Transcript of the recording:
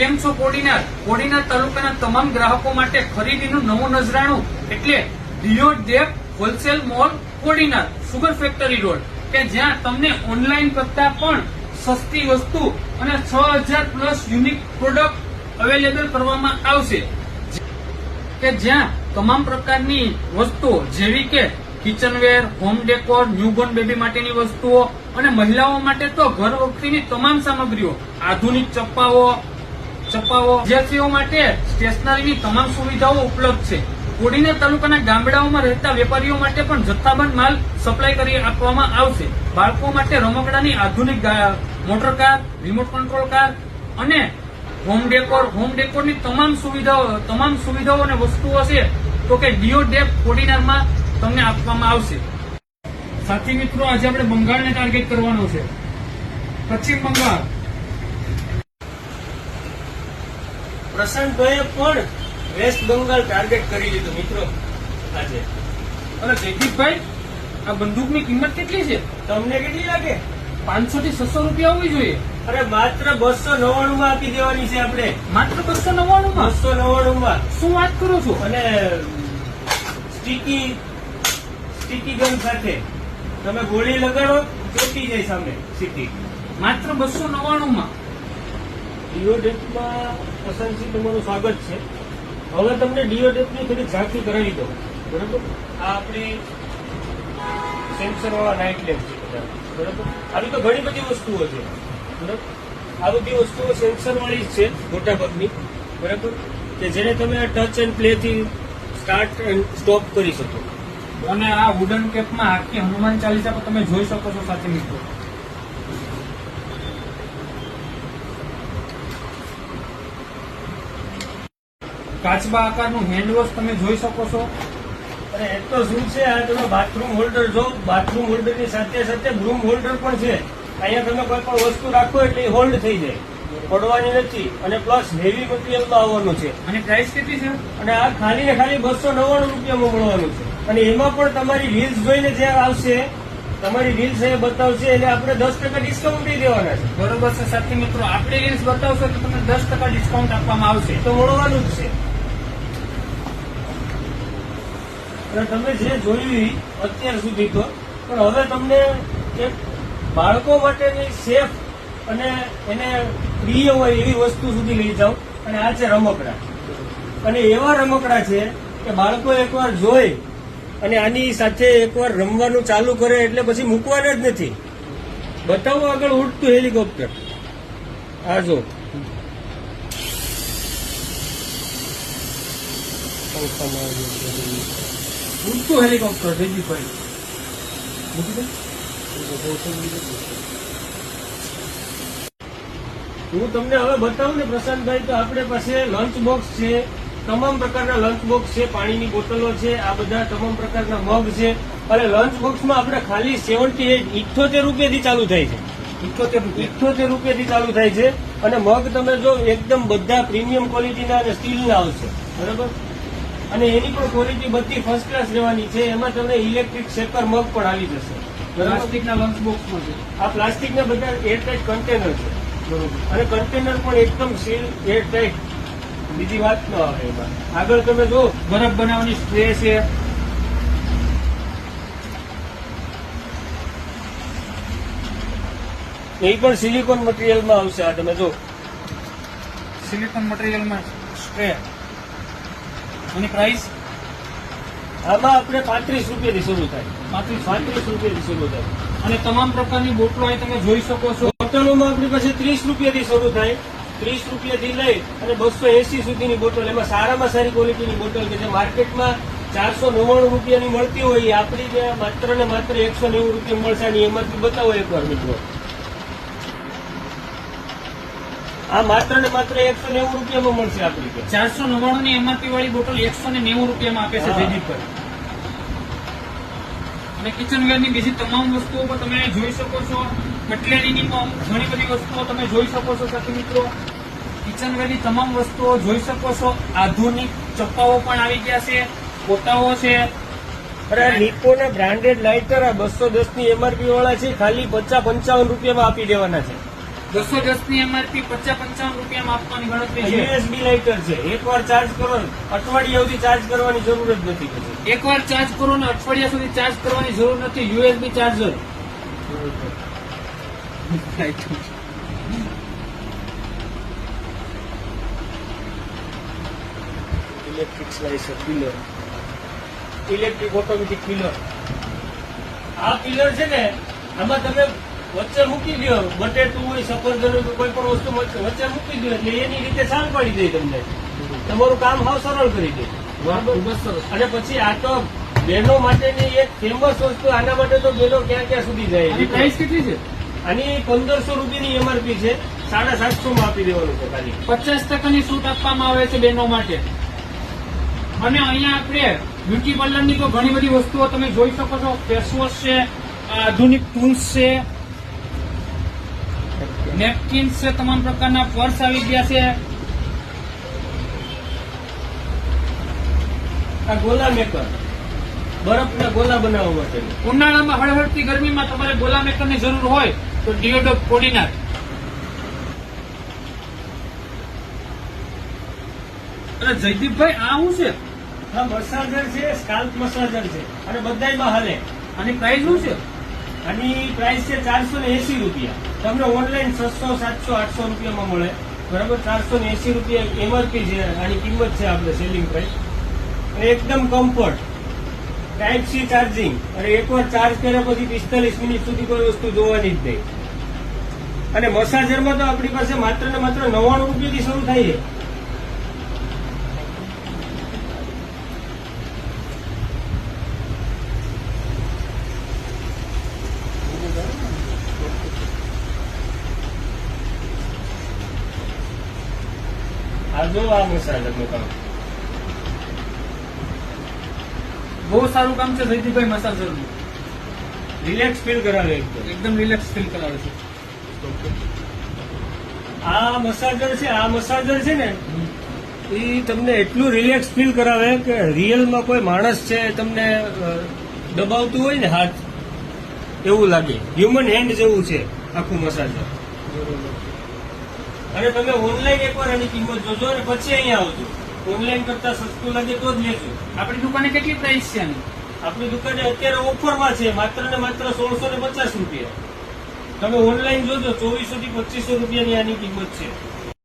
કેમ છો કોડીનાર? કોડીનાર તાલુકાના તમામ ગ્રાહકો માટે ખરીદીનું નવું નજરાણું એટલે ડીઓ ડેપ wholesale mall Kodinar sugar factory road, કે જ્યાં તમને ઓનલાઈન કરતા પણ સસ્તી વસ્તુ અને 6000 પ્લસ યુનિક પ્રોડક્ટ અવેલેબલ કરવામાં આવશે, કે જ્યાં તમામ પ્રકારની વસ્તુઓ જેવી કે kitchenware, home decor, newborn baby માટેની વસ્તુઓ અને મહિલાઓ માટે તો ઘર વખરીની તમામ સામગ્રીઓ, આધુનિક ચપ્પાઓ, વિદ્યાર્થીઓ માટે સ્ટેશનરીની તમામ સુવિધાઓ ઉપલબ્ધ છે. કોડીનાર તાલુકાના ગામડાઓમાં રહેતા વેપારીઓ માટે પણ જથ્થાબંધ માલ સપ્લાય કરી આપવામાં આવશે. બાળકો માટે રમકડાની આધુનિક motor car, remote control car અને હોમ ડેકોરની તમામ સુવિધાઓ અને વસ્તુઓ છે તો કે ડીઓ ડેપ કોડીનારમાં તમને આપવામાં આવશે. સાથી મિત્રો, આજે આપણે બંગાળને ટાર્ગેટ કરવાનું છે. પશ્ચિમ બંગાળ. પ્રશાંતભાઈએ પણ વેસ્ટ બંગાળ ટાર્ગેટ કરી લીધું મિત્રો આજે. અને જયદીપભાઈ, આ બંદૂકની કિંમત કેટલી છે? તમને કેટલી લાગે? 500 થી 600 રૂપિયા હોવી જોઈએ. અરે માત્ર 299 માં આપી દેવાની છે આપણે. માત્ર 299 માં? 299 માં. શું વાત કરો છો? અને સ્ટીકી ગન સાથે તમે ગોળી લગાડો, ચોટી જાય સામે સીધી. માત્ર 299 માં. ડીઓ ડેપમાં પ્રશાંતજી તમારું સ્વાગત છે. હવે તમને ડીઓ ડેપની થોડી ઝાંખી કરાવી દો. બરાબર, આ આપણી સેન્સર વાળા નાઇટ લેમ્પ છે બધા. બરાબર, આવી તો ઘણી બધી વસ્તુઓ છે. બરાબર, આ બધી વસ્તુઓ સેન્સર વાળી જ છે મોટા ભાગની. બરાબર, કે જેને તમે ટચ એન્ડ પ્લે થી સ્ટાર્ટ એન્ડ સ્ટોપ કરી શકો. અને આ વુડન કેપમાં આખી હનુમાન ચાલીસા પણ તમે જોઈ શકો છો સાથી મિત્રો. કાચબા આકારનું હેન્ડવોશ તમે જોઈ શકો છો. અને એ તો શું છે, આ તમે બાથરૂમ હોલ્ડર જો, બાથરૂમ હોલ્ડર ની સાથે સાથે બ્રૂમ હોલ્ડર પણ છે. અહીંયા તમે કોઈ પણ વસ્તુ રાખો એટલે હોલ્ડ થઈ જાય, પડવાની નથી. અને પ્લસ હેવી મટીરિયલમાં આવવાનું છે. અને પ્રાઇસ કેટલી છે? અને આ ખાલી ને ખાલી 299 રૂપિયામાં મળવાનું છે. અને એમાં પણ તમારી રીલ્સ જોઈને જે આવશે, તમારી રીલ્સ એ બતાવશે એટલે આપણે 10% ડિસ્કાઉન્ટ દઈ દેવાના છે. બરોબર છે સાથી મિત્રો, આપણે રીલ્સ બતાવશો તો તમને 10% ડિસ્કાઉન્ટ આપવામાં આવશે. તો મળવાનું જ છે. અને તમે જે જોયું અત્યાર સુધી તો, પણ હવે તમને એક બાળકો માટેની સેફ અને એને પ્રિય હોય એવી વસ્તુ સુધી લઈ જાઓ. અને આ છે રમકડા. અને એવા રમકડા છે કે બાળકો એકવાર જોઈ અને આની સાથે એકવાર રમવાનું ચાલુ કરે એટલે પછી મૂકવાના જ નથી. બતાવો આગળ ઉડતું હેલિકોપ્ટર. આ જો ઉડતું હેલિકોપ્ટર. જયદીપભાઈ, હું તમને હવે બતાવું ને પ્રશાંતભાઈ, તો આપણે પાસે લંચ બોક્સ છે, તમામ પ્રકારના લંચ બોક્સ છે, પાણીની બોટલો છે, આ બધા તમામ પ્રકારના મગ છે. અને લંચ બોક્સમાં આપણે ખાલી 78 રૂપિયાથી ચાલુ થાય છે. 78 રૂપિયાથી ચાલુ થાય છે. અને મગ તમે જો એકદમ બધા પ્રીમિયમ ક્વોલિટીના અને સ્ટીલના આવશે. બરાબર, અને એની પણ ક્વોલિટી બધી ફર્સ્ટ ક્લાસ રહેવાની છે. એમાં તમને ઇલેક્ટ્રિક શેકર મગ પણ આવી જશે. પ્લાસ્ટિકના લંચ બોક્સમાં છે. આ પ્લાસ્ટિકના બધા એરટાઇટ કન્ટેનર છે. બરોબર, અને કન્ટેનર પણ એકદમ સીલ એરટાઇટ, બીજી વાત ન આવે એમાં. આગળ તમે જો બરફ બનાવવાની સ્પ્રે છે. એ પણ સિલિકોન મટીરિયલમાં આવશે. આ તમે જો સિલિકોન મટીરિયલમાં સ્પ્રે. એની પ્રાઇસ આમાં આપણે 35 રૂપિયાથી શરૂ થાય. 35 રૂપિયાથી શરૂ થાય. અને તમામ પ્રકારની બોટલો અહીં તમે જોઈ શકો છો. બોટલોમાં આપણી પાસે 30 રૂપિયાથી શરૂ થાય. 30 રૂપિયાથી લઈ અને 280 સુધીની બોટલ. એમાં સારામાં સારી ક્વોલિટીની બોટલ કે જે માર્કેટમાં 499 રૂપિયાની મળતી હોય, એ આપણી ત્યાં માત્ર ને માત્ર 190 રૂપિયા મળશે. અને એમાંથી બતાવો એકવાર મિત્રો. આ માત્ર ને માત્ર 190 રૂપિયામાં મળશે આપણી ત્યાં. 499 ની એમઆરપી વાળી બોટલ 190 રૂપિયામાં આપે છે જયદીપભાઈ. અને કિચનવેરની બીજી તમામ વસ્તુઓ પણ તમે જોઈ શકો છો. કટલેરીની પણ ઘણી બધી વસ્તુઓ તમે જોઈ શકો છો સાથી મિત્રો. કિચનવેરની તમામ વસ્તુઓ જોઈ શકો છો. આધુનિક ચપ્પાઓ પણ આવી ગયા છે, પોતાઓ છે. અરે નિકોના બ્રાન્ડેડ લાઇટર આ 210 ની એમઆરપી વાળા છે, ખાલી 50-55 રૂપિયામાં આપી દેવાના છે. 210 ની એમઆરપી 50-55 રૂપિયામાં આપવાની ગણતરી છે. યુએસબી લાઇટર છે, એકવાર ચાર્જ કરો અઠવાડિયા સુધી ચાર્જ કરવાની જરૂર જ નથી પછી. એકવાર ચાર્જ કરો ને અઠવાડિયા સુધી ચાર્જ કરવાની જરૂર નથી. USB charger. Electric slicer pillar, electric automatic pillar. આ પિલર છે ને, આમાં તમે વચ્ચે મૂકી દો, બટેટું હોય, સફરજન હોય, કોઈ પણ વસ્તુ વચ્ચે મૂકી દો એટલે એની રીતે સાર પાડી દે તમને. તમારું કામ હાવ સરળ કરી દે. ખૂબ જ સરસ. અને પછી આ તો બહેનો માટેની એક ફેમસ વસ્તુ. આના માટે તો બહેનો ક્યાં ક્યાં સુધી જાય. આની પ્રાઇસ કેટલી છે? આની 1500 રૂપિયાની એમઆરપી છે, 750 માં આપી દેવાનું છે ખાલી. 50% છૂટ આપવામાં આવે છે બહેનો માટે. અને અહીંયા આપણે બ્યુટી પાર્લરની તો ઘણી બધી વસ્તુઓ તમે જોઈ શકો છો. ફેસવોશ છે, આધુનિક ટૂલ્સ છે, નેપકિન્સ છે, તમામ પ્રકારના પર્સ આવી ગયા છે. આ ગોલા મેકર, બરફના ગોલા બનાવવા માટે. ઉનાળામાં હળહળતી ગરમીમાં તમારે ગોલા મેકરની જરૂર હોય તો ડિયોડો કોડીનાર. અને જયદીપભાઈ આ શું છે? આ મસાજર છે, સ્કાલ્પ મસાજર છે અને બધાયમાં હાલે. આની પ્રાઇસ શું છે? આની પ્રાઇસ છે 480 રૂપિયા. તમને ઓનલાઈન 600, 700, 800 રૂપિયામાં મળે. બરાબર, 480 રૂપિયા એમઆરપી છે. આની કિંમત છે આપણે સેલિંગ પ્રાઇસ. અને એકદમ કમ્ફર્ટ, ટાઈપ સી ચાર્જિંગ. અને એકવાર ચાર્જ કર્યા પછી 45 મિનિટ સુધી કોઈ વસ્તુ જોવાની જ નહીં. અને મસાજરમાં તો આપણી પાસે માત્ર ને માત્ર 99 રૂપિયાથી શરૂ થાય છે. આ જો આ મસાજરનું કામ બહુ સારું કામ છે જયદીપભાઈ મસાજરનું. રિલેક્સ ફીલ કરાવે એકદમ. એકદમ રિલેક્સ ફીલ કરાવે છે. આ મસાજર છે ને એ તમને એટલું રિલેક્સ ફીલ કરાવે કે રિયલમાં કોઈ માણસ છે તમને દબાવતું હોય ને હાથ, એવું લાગે. હ્યુમન હેન્ડ જેવું છે આખું મસાજર. અને તમે ઓનલાઈન એકવાર એની કિંમત જોજો અને પછી અહીંયા આવજો. ઓનલાઈન કરતા સસ્તું લાગે તો જ લેજો. આપણી દુકાને કેટલી પ્રાઇસ છે આની? આપણી દુકાને અત્યારે ઓફરમાં છે માત્ર ને માત્ર 1650 રૂપિયા. તમે ઓનલાઈન જોજો 2400 થી 2500 રૂપિયાની આની કિંમત છે.